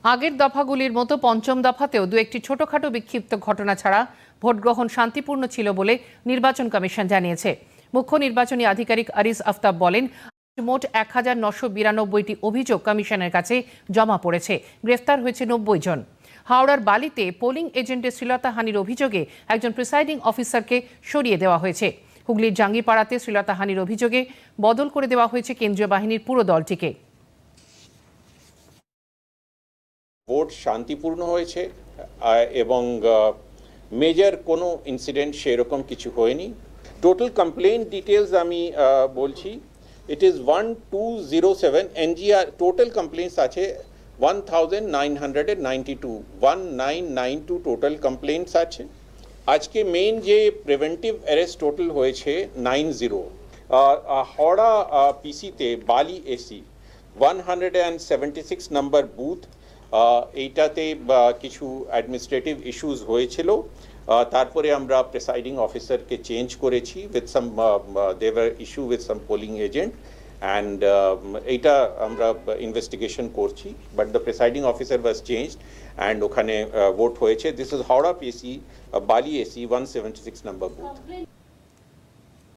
আগের দফাগুলির মতো পঞ্চম দফাতেও দু একটি ছোটখাটো বিক্ষিপ্ত ঘটনা ছাড়া ভোটগ্রহণ শান্তিপূর্ণ ছিল বলে নির্বাচন কমিশন জানিয়েছে। মুখ্য নির্বাচনী আধিকারিক আরিজ আফতাব বলেন, মোট 1992টি অভিযোগ কমিশনের কাছে জমা পড়েছে। গ্রেফতার হয়েছে 90 জন। হাওড়ার বালিতে পোলিং এজেন্টের শ্লীলতাহানির অভিযোগে একজন প্রিসাইডিং অফিসারকে সরিয়ে দেওয়া হয়েছে। হুগলির জাঙ্গিপাড়াতে শ্লীলতাহানির অভিযোগে বদল করে দেওয়া হয়েছে কেন্দ্রীয় বাহিনীর পুরো দলটিকে। ভোট শান্তিপূর্ণ হয়েছে এবং মেজর কোনো ইনসিডেন্ট সেরকম কিছু হয়নি। টোটাল কমপ্লেইন ডিটেলস আমি বলছি, ইট ইজ 1207 এনজিআর। টোটাল কমপ্লেন্টস আছে 1992 টোটাল কমপ্লেন্টস আছে। আজকে মেইন যে প্রিভেন্টিভ অ্যারেস্ট টোটাল হয়েছে 90। হাওড়া পিসিতে বালি এসি 176 নম্বর বুথ, এইটাতে কিছু অ্যাডমিনিস্ট্রেটিভ ইস্যুস হয়েছিল। তারপরে আমরা প্রিসাইডিং অফিসারকে চেঞ্জ করেছি with some there issue with some polling agent, and এইটা আমরা ইনভেস্টিগেশন করছি। But the presiding officer was changed and ওখানে ভোট হয়েছে। This is Howrah PC Bally AC 176 number booth.